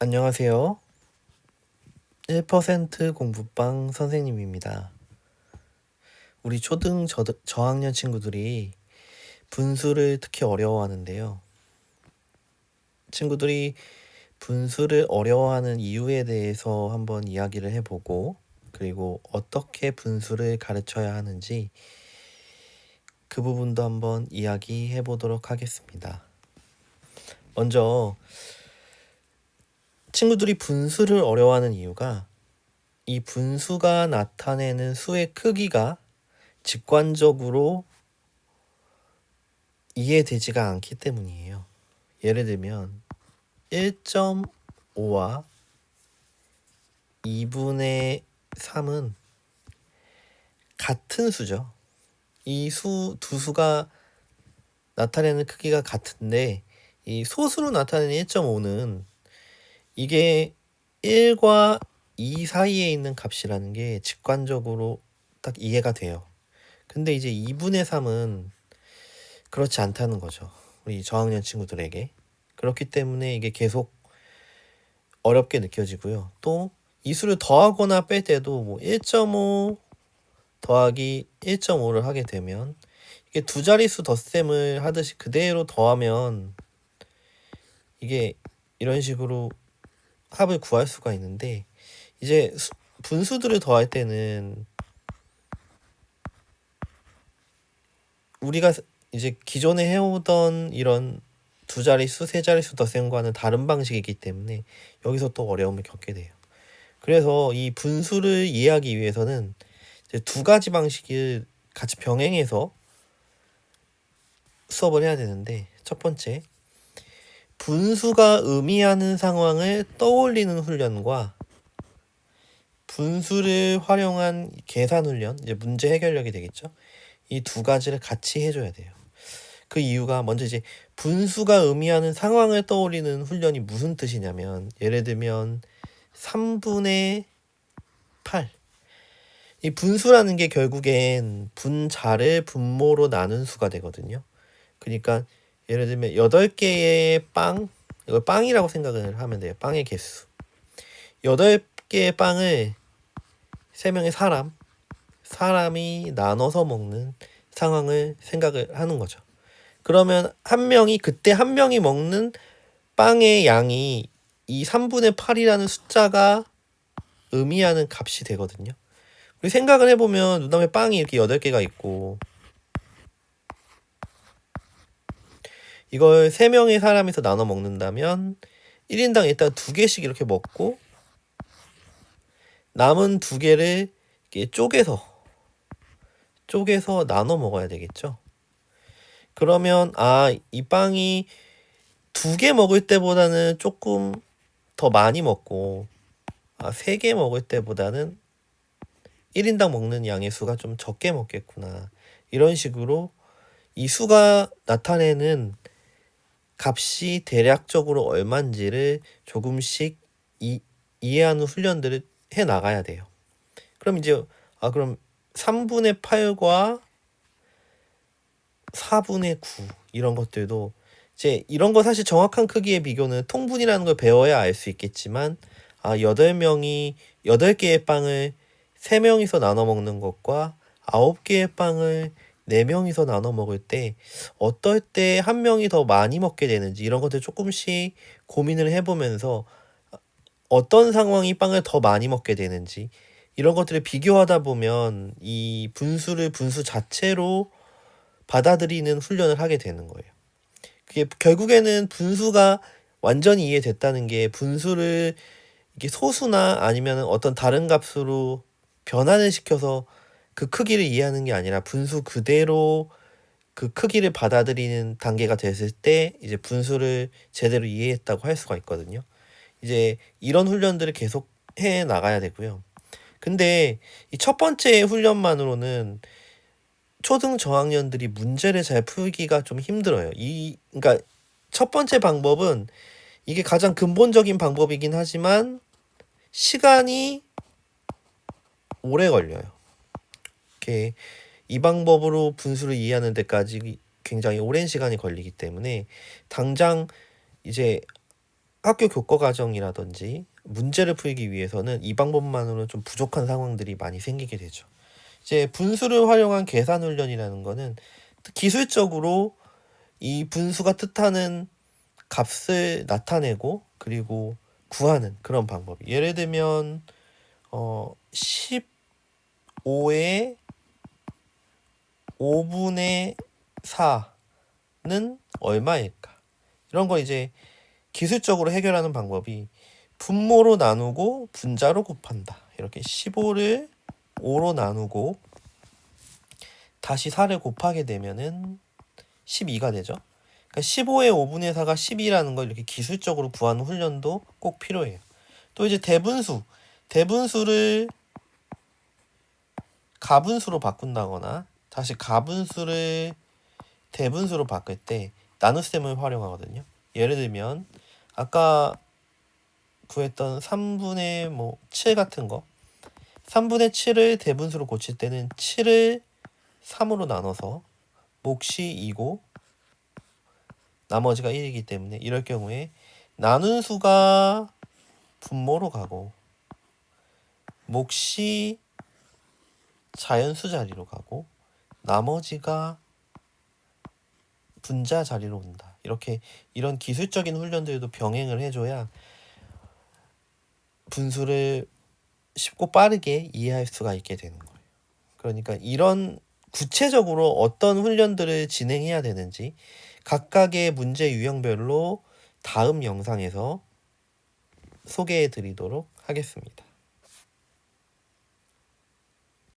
안녕하세요. 1% 공부방 선생님입니다. 우리 초등 저학년 친구들이 분수를 특히 어려워하는데요. 친구들이 분수를 어려워하는 이유에 대해서 한번 이야기를 해보고, 그리고 어떻게 분수를 가르쳐야 하는지 그 부분도 한번 이야기해 보도록 하겠습니다. 먼저 친구들이 분수를 어려워하는 이유가 이 분수가 나타내는 수의 크기가 직관적으로 이해되지가 않기 때문이에요. 예를 들면 1.5와 2분의 3은 같은 수죠. 이 두 수가 나타내는 크기가 같은데 이 소수로 나타내는 1.5는 이게 1과 2 사이에 있는 값이라는 게 직관적으로 딱 이해가 돼요. 근데 이제 2분의 3은 그렇지 않다는 거죠. 우리 저학년 친구들에게. 그렇기 때문에 이게 계속 어렵게 느껴지고요. 또 이 수를 더하거나 뺄 때도 뭐 1.5 더하기 1.5를 하게 되면 이게 두 자릿수 덧셈을 하듯이 그대로 더하면 이게 이런 식으로 합을 구할 수가 있는데 이제 분수들을 더할 때는 우리가 이제 기존에 해오던 이런 두 자릿수, 세 자릿수 덧셈과는 다른 방식이기 때문에 여기서 또 어려움을 겪게 돼요. 그래서 이 분수를 이해하기 위해서는 이제 두 가지 방식을 같이 병행해서 수업을 해야 되는데, 첫 번째, 분수가 의미하는 상황을 떠올리는 훈련과 분수를 활용한 계산 훈련, 이제 문제 해결력이 되겠죠. 이 두 가지를 같이 해줘야 돼요. 그 이유가 먼저 이제 분수가 의미하는 상황을 떠올리는 훈련이 무슨 뜻이냐면, 예를 들면 3분의 8. 이 분수라는 게 결국엔 분자를 분모로 나눈 수가 되거든요. 그러니까 예를 들면 8개의 빵, 이걸 빵이라고 생각을 하면 돼요. 빵의 개수. 8개의 빵을 3명의 사람이 나눠서 먹는 상황을 생각을 하는 거죠. 그러면 그때 한 명이 먹는 빵의 양이 이 3분의 8이라는 숫자가 의미하는 값이 되거든요. 우리 생각을 해보면 눈앞에 빵이 이렇게 8개가 있고 이걸 3명의 사람이서 나눠 먹는다면 1인당 일단 2개씩 이렇게 먹고 남은 2개를 이렇게 쪼개서 나눠 먹어야 되겠죠. 그러면 이 빵이 2개 먹을 때보다는 조금 더 많이 먹고 3개 먹을 때보다는 1인당 먹는 양의 수가 좀 적게 먹겠구나. 이런 식으로 이 수가 나타내는 값이 대략적으로 얼마인지를 조금씩 이해하는 훈련들을 해 나가야 돼요. 그럼 이제 그럼 3분의 8과 4분의 9 이런 것들도 이제 이런 거 사실 정확한 크기의 비교는 통분이라는 걸 배워야 알 수 있겠지만 8개의 빵을 3명이서 나눠 먹는 것과 9개의 빵을 4명이서 나눠 먹을 때 어떨 때 한 명이 더 많이 먹게 되는지 이런 것들 조금씩 고민을 해보면서 어떤 상황이 빵을 더 많이 먹게 되는지 이런 것들을 비교하다 보면 이 분수 자체로 받아들이는 훈련을 하게 되는 거예요. 그게 결국에는 분수가 완전히 이해됐다는 게 분수를 이게 소수나 아니면 어떤 다른 값으로 변환을 시켜서 그 크기를 이해하는 게 아니라 분수 그대로 그 크기를 받아들이는 단계가 됐을 때 이제 분수를 제대로 이해했다고 할 수가 있거든요. 이제 이런 훈련들을 계속 해 나가야 되고요. 근데 이 첫 번째 훈련만으로는 초등 저학년들이 문제를 잘 풀기가 좀 힘들어요. 그러니까 첫 번째 방법은 이게 가장 근본적인 방법이긴 하지만 시간이 오래 걸려요. 이렇게 이 방법으로 분수를 이해하는 데까지 굉장히 오랜 시간이 걸리기 때문에 당장 이제 학교 교과 과정이라든지 문제를 풀기 위해서는 이 방법만으로는 좀 부족한 상황들이 많이 생기게 되죠. 이제 분수를 활용한 계산 훈련이라는 거는 기술적으로 이 분수가 뜻하는 값을 나타내고 그리고 구하는 그런 방법. 예를 들면 15의 5분의 4는 얼마일까? 이런 거 이제 기술적으로 해결하는 방법이 분모로 나누고 분자로 곱한다. 이렇게 15를 5로 나누고 다시 4를 곱하게 되면은 12가 되죠. 그러니까 15의 5분의 4가 12라는 걸 이렇게 기술적으로 구하는 훈련도 꼭 필요해요. 또 이제 대분수를 가분수로 바꾼다거나 다시 가분수를 대분수로 바꿀 때 나눗셈을 활용하거든요. 예를 들면 아까 구했던 3분의 7 같은 거 3분의 7을 대분수로 고칠 때는 7을 3으로 나눠서 몫이 2고 나머지가 1이기 때문에 이럴 경우에 나눈 수가 분모로 가고 몫이 자연수 자리로 가고 나머지가 분자 자리로 온다. 이렇게 이런 기술적인 훈련들도 병행을 해줘야 분수를 쉽고 빠르게 이해할 수가 있게 되는 거예요. 그러니까 이런 구체적으로 어떤 훈련들을 진행해야 되는지 각각의 문제 유형별로 다음 영상에서 소개해 드리도록 하겠습니다.